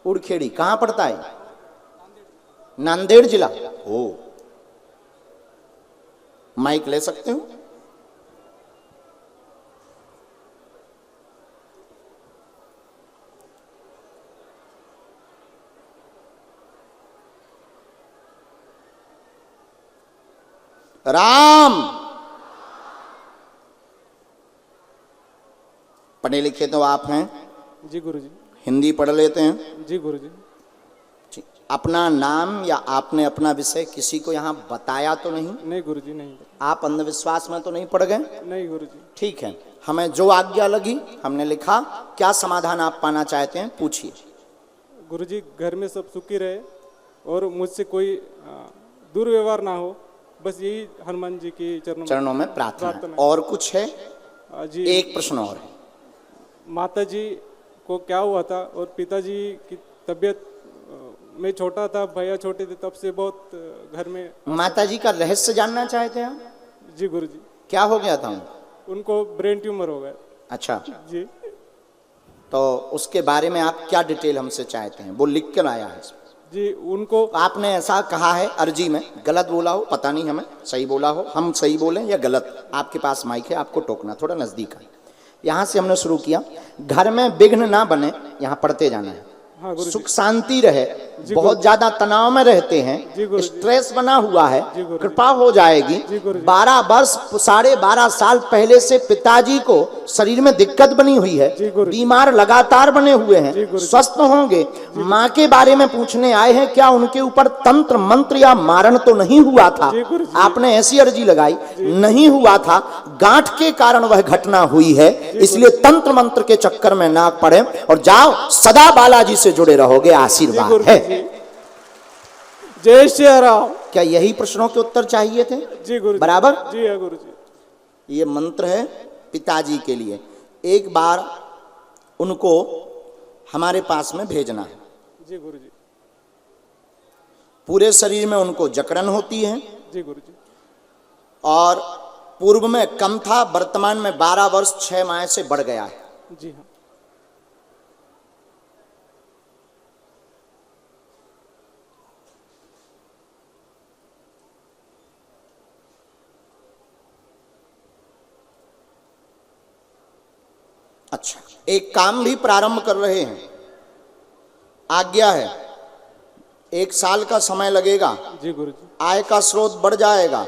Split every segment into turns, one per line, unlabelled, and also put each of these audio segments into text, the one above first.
उड़खेड़ी कहाँ पड़ता है? नांदेड़ जिला। ओ, माइक ले सकते हो? राम, पढ़े लिखे तो आप हैं?
जी गुरुजी।
हिंदी पढ़ लेते हैं?
जी गुरुजी।
अपना नाम या आपने अपना विषय किसी को यहाँ बताया तो नहीं?
नहीं गुरुजी, नहीं।
आप अंधविश्वास में तो नहीं पड़ गए?
नहीं गुरुजी।
ठीक है, हमें जो आज्ञा लगी हमने लिखा। क्या समाधान आप पाना चाहते हैं, पूछिए।
गुरुजी, घर में सब सुखी रहे और मुझसे कोई दुर्व्यवहार ना हो, बस यही हनुमान जी की चरणों में प्रार्थना। और कुछ है? जी,
एक प्रश्न और है।
माता जी को क्या हुआ था और पिताजी की तबीयत, मैं छोटा था, भैया छोटे थे, तब से बहुत घर में।
माता जी का रहस्य जानना चाहते हैं?
जी गुरुजी।
क्या हो गया था
उनको ब्रेन ट्यूमर हो गया।
अच्छा
जी।
तो उसके बारे में आप क्या डिटेल हमसे चाहते हैं? वो लिख कर आया है
जी। उनको
आपने ऐसा कहा है अर्जी में, गलत बोला हो पता नहीं, हमें सही बोला हो, हम सही बोलें या गलत। आपके पास माइक है, आपको टोकना, थोड़ा नजदीक है। यहाँ से हमने शुरू किया, घर में विघ्न ना बने, यहाँ पढ़ते जाना है।
हाँ,
सुख शांति रहे। बहुत ज्यादा तनाव में रहते हैं, स्ट्रेस बना हुआ है, कृपा हो जाएगी। 12 वर्ष 12.5 साल पहले से पिताजी को शरीर में दिक्कत बनी हुई है, बीमार लगातार बने हुए हैं, स्वस्थ होंगे। माँ के बारे में पूछने आए हैं, क्या उनके ऊपर तंत्र मंत्र या मारण तो नहीं हुआ था? आपने ऐसी अर्जी लगाई, नहीं हुआ था, गांठ के कारण वह घटना हुई है, इसलिए तंत्र मंत्र के चक्कर में ना पड़े और जाओ, सदा बालाजी से जुड़े रहोगे, आशीर्वाद है।
जय श्री राम।
क्या यही प्रश्नों के उत्तर चाहिए थे?
जी गुरु।
बराबर?
जी है गुरु जी।
ये मंत्र है पिताजी के लिए। एक बार उनको हमारे पास में भेजना है।
जी गुरु जी।
पूरे शरीर में उनको जकड़न होती है।
जी गुरु जी।
और पूर्व में कम था, वर्तमान में 12 वर्ष 6 माह से बढ़ गया है।
जी हाँ।
अच्छा, एक काम भी प्रारंभ कर रहे हैं, आज्ञा है। 1 साल का समय लगेगा।
जी गुरुजी।
आय का स्रोत बढ़ जाएगा।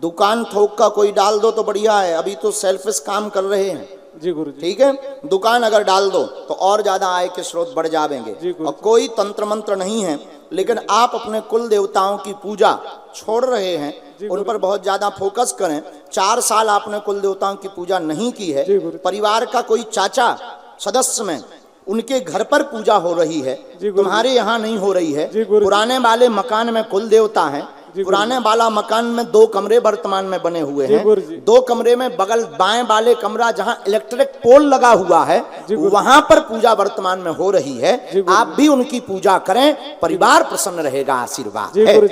दुकान थोक का कोई डाल दो तो बढ़िया है, अभी तो सेल्फिश काम कर रहे हैं।
जी गुरुजी।
ठीक है, दुकान अगर डाल दो तो और ज्यादा आय के स्रोत बढ़ जाएंगे। और कोई तंत्र मंत्र नहीं है, लेकिन आप अपने कुल देवताओं की पूजा छोड़ रहे हैं, उन पर बहुत ज्यादा फोकस करें। 4 साल आपने कुल देवताओं की पूजा नहीं की है। परिवार का कोई चाचा सदस्य में उनके घर पर पूजा हो रही है, तुम्हारे यहाँ नहीं हो रही है। पुराने वाले मकान में कुल देवता है। पुराने वाला मकान में 2 कमरे वर्तमान में बने हुए हैं। 2 कमरे में बगल बाएं वाले कमरा जहां इलेक्ट्रिक पोल लगा हुआ है, वहां पर पूजा वर्तमान में हो रही है। आप भी उनकी पूजा करें, परिवार प्रसन्न रहेगा, आशीर्वाद है।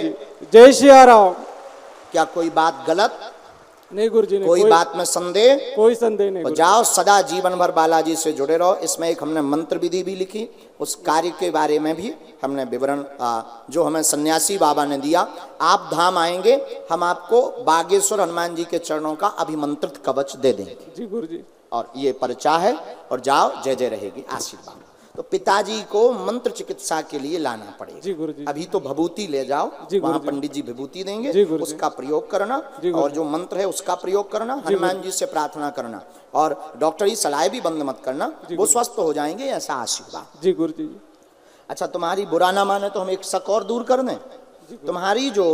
जय श्री राम।
क्या कोई बात गलत?
नहीं गुरुजी।
कोई बात में संदेह?
कोई संदेह नहीं।
तो जाओ, सदा जीवन भर बालाजी से जुड़े रहो। इसमें एक हमने मंत्र विधि भी लिखी, उस कार्य के बारे में भी हमने विवरण जो हमें सन्यासी बाबा ने दिया। आप धाम आएंगे, हम आपको बागेश्वर हनुमान जी के चरणों का अभिमंत्रित कवच दे देंगे। जी गुरुजी। और ये पर्चा है, और जाओ, जय जय रहेगी, आशीर्वाद। तो पिताजी को मंत्र चिकित्सा के लिए लाना पड़ेगा। जी गुरुजी। अभी तो भभूति ले जाओ, वहाँ पंडित जी विभूति देंगे, उसका प्रयोग करना, और जो मंत्र है उसका प्रयोग करना, हनुमान जी से प्रार्थना करना, और डॉक्टरी सलाह भी बंद मत करना, वो स्वस्थ हो जाएंगे, ऐसा आशीर्वाद। जी गुरुजी। अच्छा, तुम्हारी बुरा ना माने तो हम एक शक और दूर कर दें। तुम्हारी जो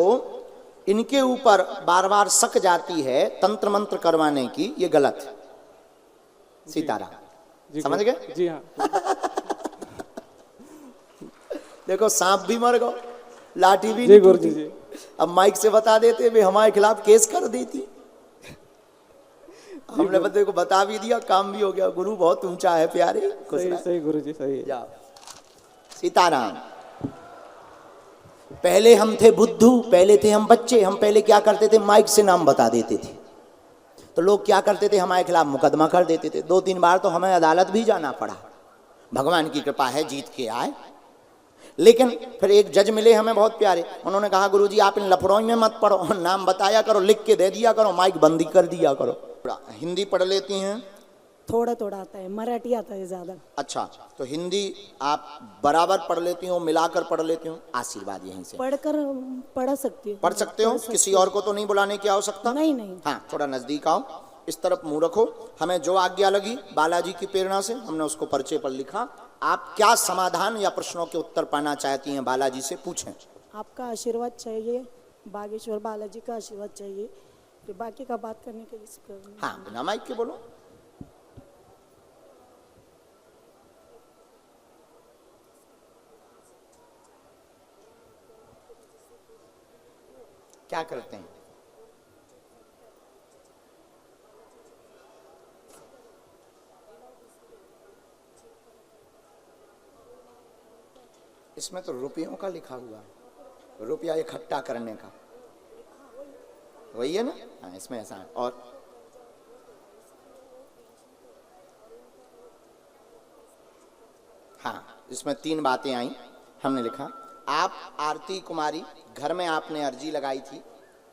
इनके ऊपर बार बार शक जाती है तंत्र मंत्र करवाने की, ये गलत है। सीताराम, समझ गए? जी हाँ। देखो, सांप भी मर गो, लाठी भी नहीं टूटी। अब माइक से बता देते, वे हमारे खिलाफ केस कर देती। हमने बच्चे को बता भी दिया, काम भी हो गया। गुरु बहुत ऊंचा है प्यारे।
सही गुरु जी, सही।
जाओ। सीताराम। पहले हम थे बुद्धू, पहले थे हम बच्चे। हम पहले क्या करते थे, माइक से नाम बता देते थे, तो लोग क्या करते थे, हमारे खिलाफ मुकदमा कर देते थे। 2-3 बार तो हमें अदालत भी जाना पड़ा। भगवान की कृपा है, जीत के आए। लेकिन फिर एक जज मिले हमें बहुत प्यारे, उन्होंने कहा गुरुजी आप इन लफड़ों में मत पढ़ो, नाम बताया करो, लिख के दे दिया करो, माइक बंदी कर दिया करो। हिंदी पढ़ लेती हैं?
थोड़ा थोड़ा आता है, मराठी आता है ज्यादा।
अच्छा, तो हिंदी आप बराबर पढ़ लेती हो, मिलाकर पढ़ लेती हो? आशीर्वाद यहीं से
पढ़ सकती हूँ।
पढ़ सकते हो, किसी और को तो नहीं बुलाने की आवश्यकता?
नहीं नहीं।
हाँ, थोड़ा नजदीक आओ, इस तरफ मुंह रखो। हमें जो आज्ञा लगी बालाजी की प्रेरणा से हमने उसको पर्चे पर लिखा। आप क्या समाधान या प्रश्नों के उत्तर पाना चाहती हैं बालाजी से, पूछें।
आपका आशीर्वाद चाहिए, बागेश्वर बालाजी का आशीर्वाद चाहिए, फिर बाकी का बात करने के लिए।
हाँ, बिना माइक के बोलो। क्या करते हैं? इसमें तो रुपयों का लिखा हुआ है, रुपया इकट्ठा करने का, वही है ना? हाँ, इसमें ऐसा है। और हाँ, इसमें 3 बातें आई। हमने लिखा आप आरती कुमारी, घर में आपने अर्जी लगाई थी,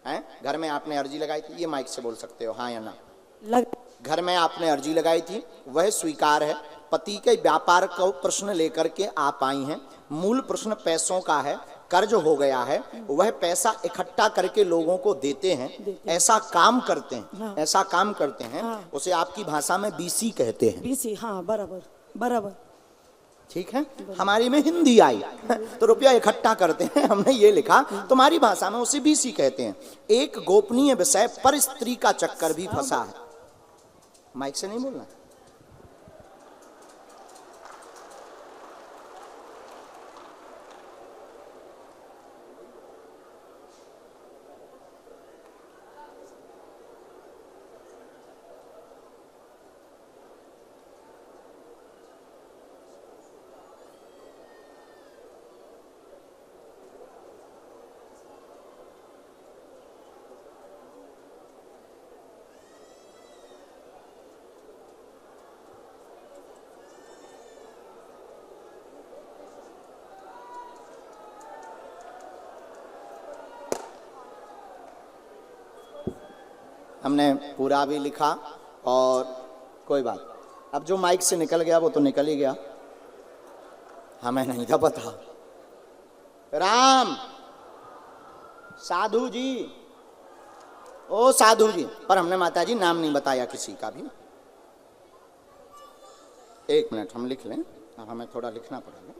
हैं? घर में आपने अर्जी लगाई थी, ये माइक से बोल सकते हो हाँ या ना। घर में आपने अर्जी लगाई थी, वह स्वीकार है। पति के व्यापार को प्रश्न लेकर के आप आई हैं। मूल प्रश्न पैसों का है, कर्ज हो गया है, वह पैसा इकट्ठा करके लोगों को देते हैं, ऐसा काम करते हैं। हाँ। ऐसा काम करते हैं। हाँ। उसे आपकी भाषा में बीसी कहते हैं।
बीसी, हाँ, बराबर बराबर,
ठीक है। हमारी में हिंदी आई तो रुपया इकट्ठा करते हैं, हमने ये लिखा, तुम्हारी भाषा में उसे बीसी कहते हैं। एक गोपनीय विषय पर स्त्री का चक्कर भी फंसा है। माइक से नहीं बोलना। हमने पूरा भी लिखा और कोई बात, अब जो माइक से निकल गया वो तो निकल ही गया, हमें नहीं था पता। राम साधु जी, ओ साधु जी, पर हमने माता जी नाम नहीं बताया किसी का भी। 1 मिनट हम लिख लें, हमें थोड़ा लिखना पड़ेगा।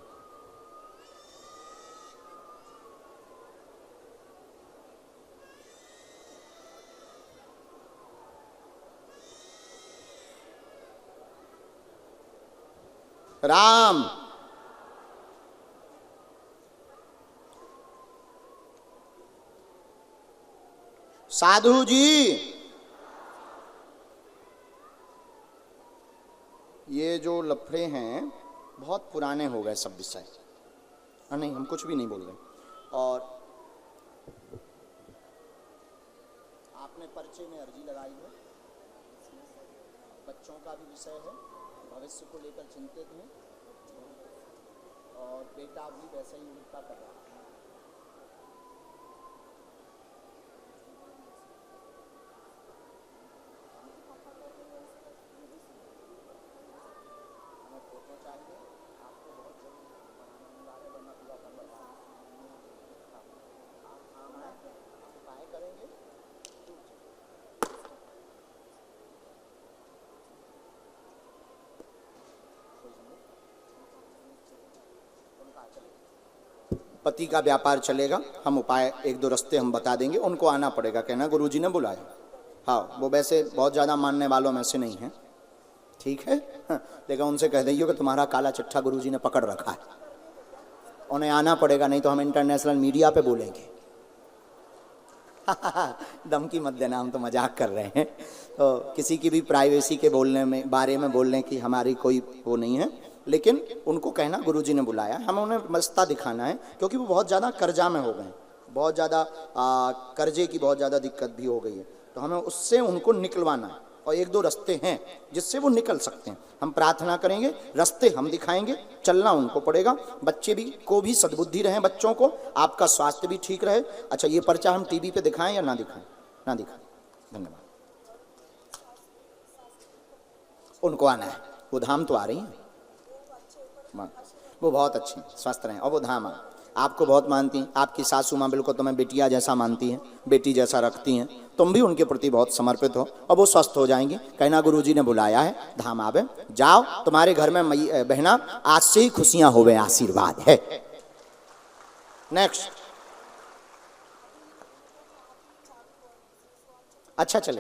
राम साधु जी, ये जो लफड़े हैं बहुत पुराने हो गए सब विषय। नहीं, हम कुछ भी नहीं बोल रहे। और आपने पर्चे में अर्जी लगाई है, बच्चों का भी विषय है, भविष्य को लेकर चिंतित हैं, और बेटा भी वैसे ही उल्टा कर रहा है। हमें फोटो चाहिए, आपको बहुत जल्दी बनाने वाले, वरना पूरा कर आप आम आए, उपाय करेंगे। पति का व्यापार चलेगा, हम उपाय 1-2 रास्ते हम बता देंगे, उनको आना पड़ेगा, कहना गुरुजी ने बुलाया। हाँ, वो वैसे बहुत ज़्यादा मानने वालों में से नहीं है, ठीक है, लेकिन उनसे कह दीजिए कि तुम्हारा काला चिट्ठा गुरुजी ने पकड़ रखा है, उन्हें आना पड़ेगा, नहीं तो हम इंटरनेशनल मीडिया पे बोलेंगे। धमकी मत देना, हम तो मजाक कर रहे हैं। तो किसी की भी प्राइवेसी के बोलने में, बारे में बोलने की हमारी कोई वो नहीं है, लेकिन उनको कहना गुरुजी ने बुलाया, हमें उन्हें मस्ता दिखाना है, क्योंकि वो बहुत ज़्यादा कर्जा में हो गए, बहुत ज़्यादा कर्जे की बहुत ज़्यादा दिक्कत भी हो गई है, तो हमें उससे उनको निकलवाना है। और एक दो रास्ते हैं जिससे वो निकल सकते हैं। हम प्रार्थना करेंगे, रास्ते हम दिखाएंगे, चलना उनको पड़ेगा। बच्चे भी को भी सद्बुद्धि रहे, बच्चों को, आपका स्वास्थ्य भी ठीक रहे। अच्छा, ये पर्चा हम टीवी पे दिखाएं या ना दिखाएं? ना दिखाएं। धन्यवाद। उनको आना है, वो धाम तो आ रही हैं, वो बहुत अच्छी स्वस्थ रहें और वो धाम आपको बहुत मानती हैं। आपकी सासू माँ बिल्कुल तुम्हें बेटिया जैसा मानती हैं, बेटी जैसा रखती हैं, तुम भी उनके प्रति बहुत समर्पित हो और वो स्वस्थ हो जाएंगी। कहना गुरुजी ने बुलाया है, धाम आवे, जाओ। तुम्हारे घर में बहना आज से ही खुशियां होवे, आशीर्वाद है। नेक्स्ट। अच्छा चले।